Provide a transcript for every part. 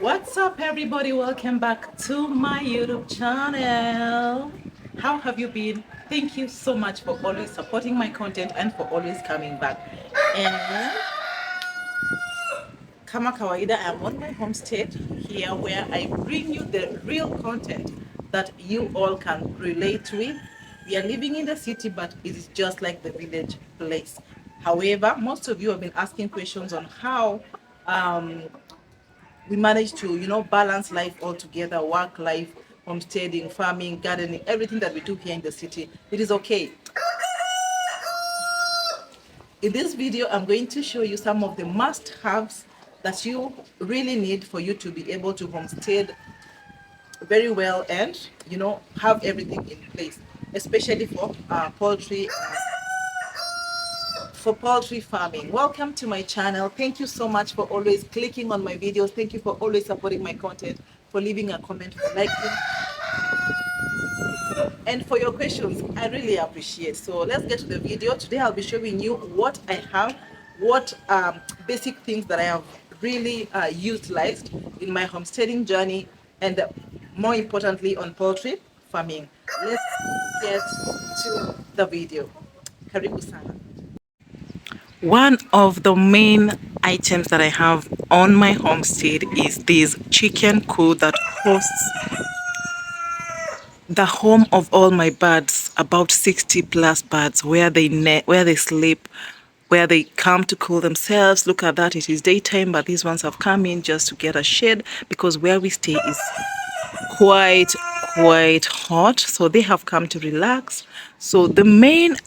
What's up, everybody? Welcome back to my YouTube channel. How have you been? Thank you so much for always supporting my content and for always coming back. And kama kawaida, I'm on my homestead here where I bring you the real content that you all can relate with. We are living in the city, but it is just like the village place. However, most of you have been asking questions on how um, we manage to balance life all together, work life, homesteading, farming, gardening, everything that we do here in the city. It is okay. In this video, I'm going to show you some of the must-haves that you really need for you to be able to homestead very well and have everything in place, especially for poultry farming. Welcome to my channel. Thank you so much for always clicking on my videos. Thank you for always supporting my content, for leaving a comment, for liking, and for your questions. I really appreciate. So let's get to the video. Today I'll be showing you what I have, what basic things that I have really utilized in my homesteading journey, and more importantly on poultry farming. Let's get to the video. Karibu sana. One of the main items that I have on my homestead is this chicken coop that hosts the home of all my birds, about 60 plus birds, where they sleep, where they come to cool themselves. Look at that, it is daytime, but these ones have come in just to get a shade because where we stay is quite hot, so they have come to relax. So the main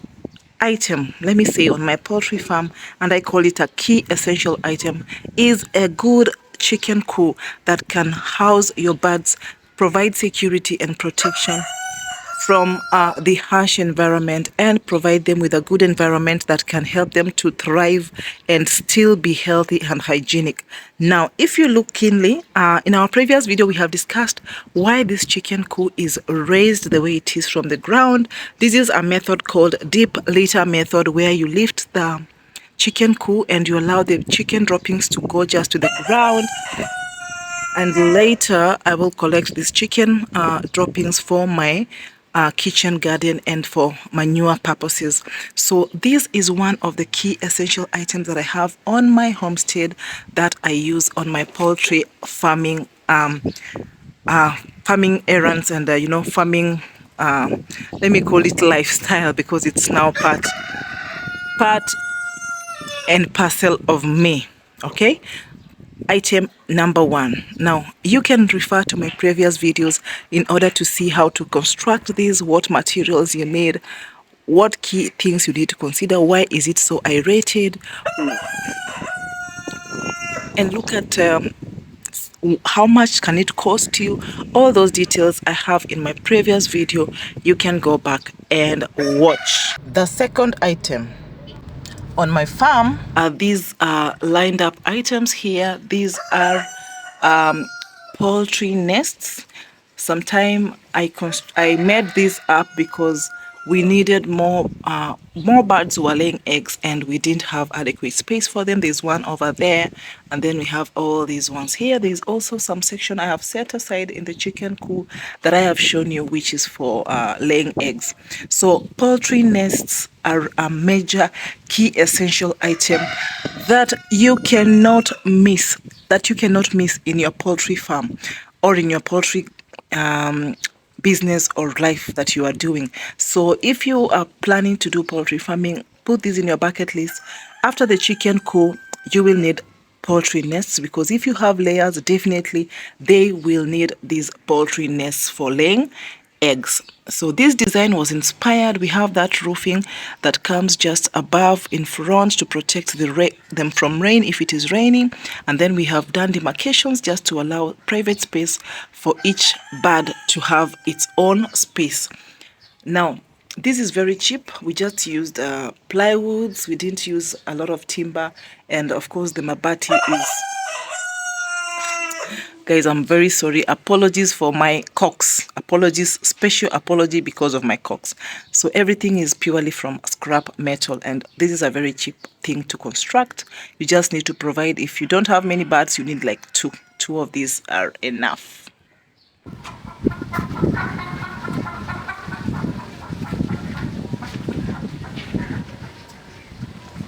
item, let me say, on my poultry farm, and I call it a key essential item, is a good chicken coop that can house your birds, provide security and protection from the harsh environment, and provide them with a good environment that can help them to thrive and still be healthy and hygienic. Now, if you look keenly, in our previous video, we have discussed why this chicken coop is raised the way it is from the ground. This is a method called deep litter method, where you lift the chicken coop and you allow the chicken droppings to go just to the ground. And later, I will collect these chicken droppings for my kitchen garden and for manure purposes. So this is one of the key essential items that I have on my homestead that I use on my poultry farming farming errands and farming, let me call it lifestyle, because it's now part and parcel of me. Okay, item number one. Now you can refer to my previous videos in order to see how to construct these, what materials you need, what key things you need to consider, why is it so aerated, and look at how much can it cost you. All those details I have in my previous video. You can go back and watch. The second item on my farm are these lined up items here. These are poultry nests. Sometime I made this up because we needed more birds who were laying eggs and we didn't have adequate space for them. There's one over there, and then we have all these ones here. There's also some section I have set aside in the chicken coop that I have shown you, which is for laying eggs. So poultry nests are a major key essential item that you cannot miss, in your poultry farm or in your poultry business or life that you are doing. So if you are planning to do poultry farming, put this in your bucket list. After the chicken coop, you will need poultry nests, because if you have layers, definitely they will need these poultry nests for laying eggs. So this design was inspired. We have that roofing that comes just above in front to protect them from rain if it is raining, and then we have done demarcations just to allow private space for each bird to have its own space. Now this is very cheap. We just used plywoods. We didn't use a lot of timber, and of course the mabati is, guys, I'm very sorry. Apologies for my cocks. Apologies, special apology because of my cocks. So everything is purely from scrap metal, and this is a very cheap thing to construct. You just need to provide, if you don't have many birds, you need like 2 2 of these are enough.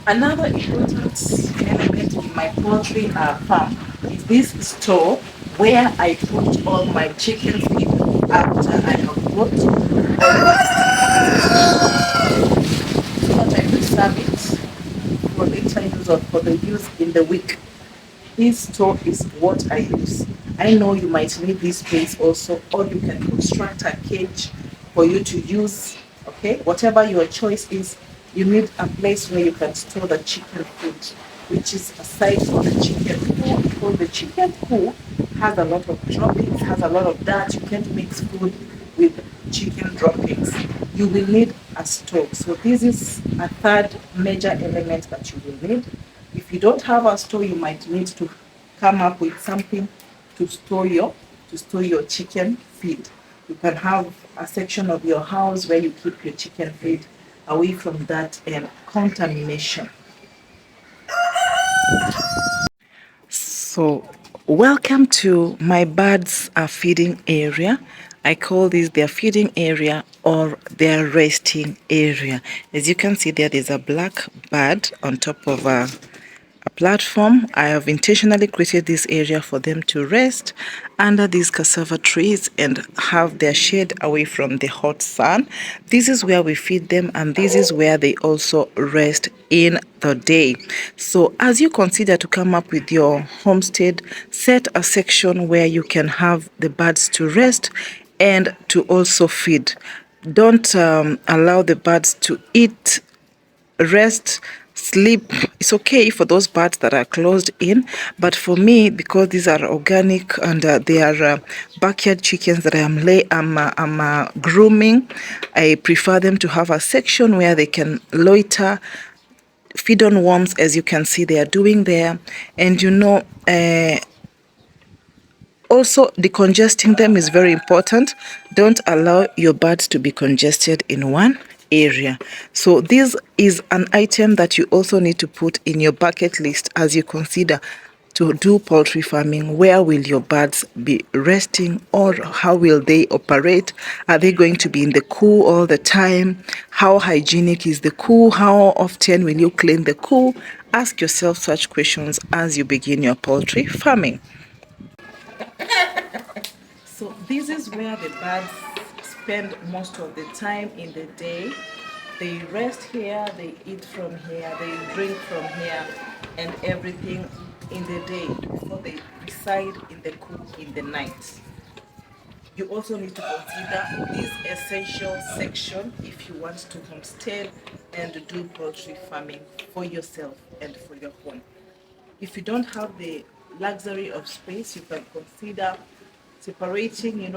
Another important element in my poultry farm is this store where I put all my chicken feed after I have bought so that I preserve it for later use or for the use in the week. This store is what I use. I know you might need this space also, or you can construct a cage for you to use. Okay, whatever your choice is, you need a place where you can store the chicken food, which is aside from the chicken food, because the chicken food has a lot of droppings, has a lot of dirt. You can't mix food with chicken droppings. You will need a store. So this is a third major element that you will need. If you don't have a store, you might need to come up with something to store your chicken feed. You can have a section of your house where you keep your chicken feed away from that and contamination. So, welcome to my birds feeding area. I call this their feeding area or their resting area. As you can see there, there's a black bird on top of a platform. I have intentionally created this area for them to rest under these cassava trees and have their shade away from the hot sun. This is where we feed them, and this is where they also rest in the day. So as you consider to come up with your homestead, set a section where you can have the birds to rest and to also feed. Don't allow the birds to eat, rest, sleep. It's okay for those birds that are closed in, but for me, because these are organic and they are backyard chickens that I'm grooming, I prefer them to have a section where they can loiter, feed on worms, as you can see they are doing there. And also, decongesting them is very important. Don't allow your birds to be congested in one area. So this is an item that you also need to put in your bucket list as you consider to do poultry farming. Where will your birds be resting, or how will they operate? Are they going to be in the coop all the time? How hygienic is the coop? How often will you clean the coop? Ask yourself such questions as you begin your poultry farming. So this is where the birds spend most of the time in the day. They rest here, they eat from here, they drink from here, and everything in the day before they reside in the coop in the night. You also need to consider this essential section if you want to homestead and do poultry farming for yourself and for your home. If you don't have the luxury of space, you can consider separating,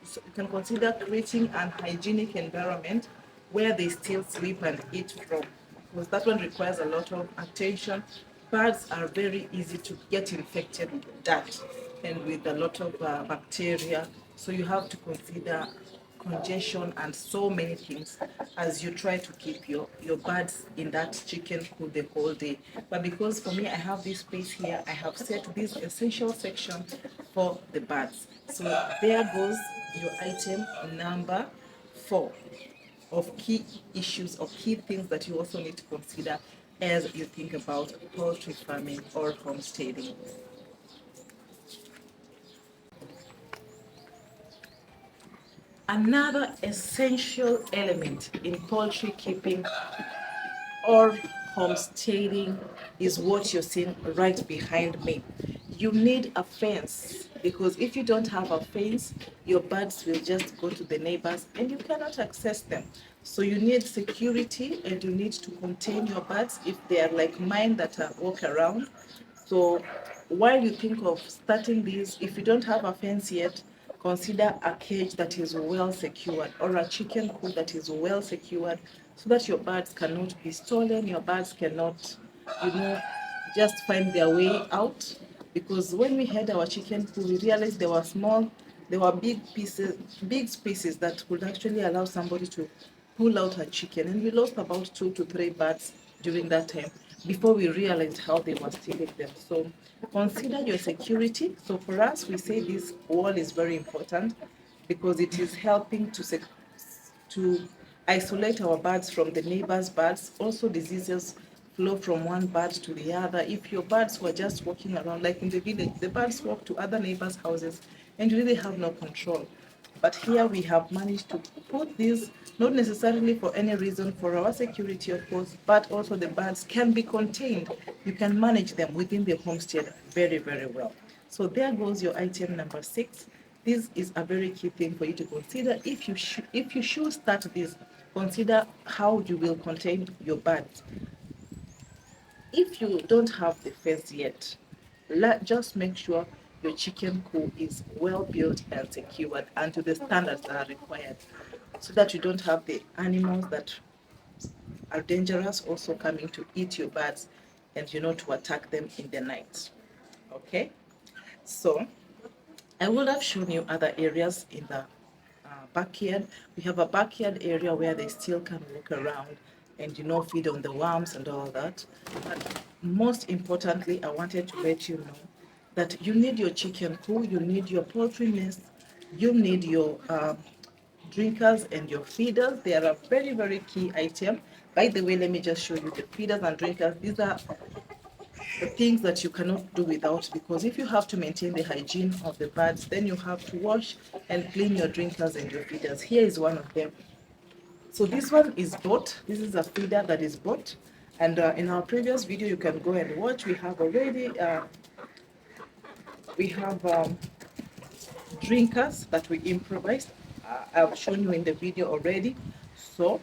so you can consider creating an hygienic environment where they still sleep and eat from, because that one requires a lot of attention. Birds are very easy to get infected with dirt and with a lot of bacteria, so you have to consider congestion and so many things as you try to keep your birds in that chicken coop the whole day. But because for me I have this space here, I have set this essential section for the birds. So there goes your item number 4 of key issues or key things that you also need to consider as you think about poultry farming or homesteading. Another essential element in poultry keeping or homesteading is what you're seeing right behind me. You need a fence, because if you don't have a fence, your birds will just go to the neighbors and you cannot access them. So you need security and you need to contain your birds if they are like mine that walk around. So while you think of starting this, if you don't have a fence yet, consider a cage that is well secured or a chicken coop that is well secured, so that your birds cannot be stolen, your birds cannot, you know, just find their way out. Because when we had our chicken coop, we realized there were big spaces that could actually allow somebody to pull out a chicken, and we lost about 2 to 3 birds during that time. before we realized how they were stealing them. So consider your security. So for us, we say this wall is very important because it is helping to isolate our birds from the neighbors' birds. Also, diseases flow from one bird to the other. If your birds were just walking around, like in the village, the birds walk to other neighbors' houses and you really have no control. But here we have managed to put this, not necessarily for any reason, for our security, of course, but also the birds can be contained. You can manage them within the homestead very, very well. So there goes your item number 6. This is a very key thing for you to consider. If you should start this, consider how you will contain your birds. If you don't have the fence yet, just make sure your chicken coop is well built and secured and to the standards that are required, so that you don't have the animals that are dangerous also coming to eat your birds and to attack them in the night. Okay, so I would have shown you other areas in the backyard. We have a backyard area where they still can walk around and feed on the worms and all that. But most importantly, I wanted to let you know that you need your chicken coop, you need your poultry nest, you need your drinkers and your feeders. They are a very, very key item. By the way, let me just show you the feeders and drinkers. These are the things that you cannot do without, because if you have to maintain the hygiene of the birds, then you have to wash and clean your drinkers and your feeders. Here is one of them. So this one is bought. This is a feeder that is bought. And in our previous video, you can go and watch. We have already, we have drinkers that we improvised. I've shown you in the video already. So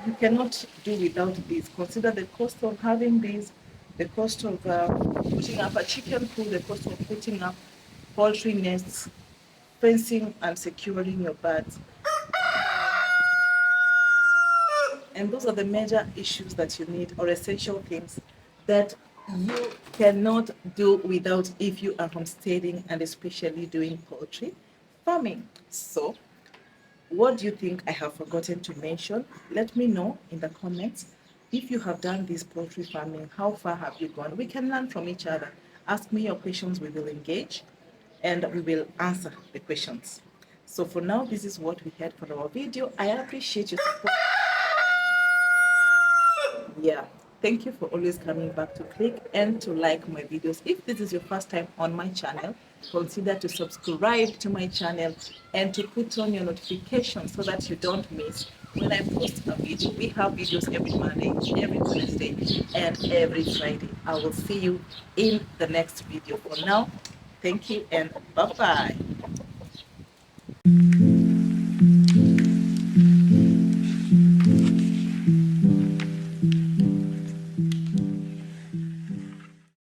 you cannot do without this. Consider the cost of having these, the cost of putting up a chicken coop, the cost of putting up poultry nests, fencing and securing your birds. And those are the major issues that you need, or essential things that you cannot do without if you are homesteading and especially doing poultry farming. So what do you think I have forgotten to mention? Let me know in the comments. If you have done this poultry farming, how far have you gone? We can learn from each other. Ask me your questions, we will engage and we will answer the questions. So for now, this is what we had for our video. I appreciate your support. Yeah, thank you for always coming back to click and to like my videos. If this is your first time on my channel, consider to subscribe to my channel and to put on your notifications so that you don't miss when I post a video. We have videos every Monday, every Wednesday, and every Friday. I will see you in the next video. For now, thank you and bye-bye.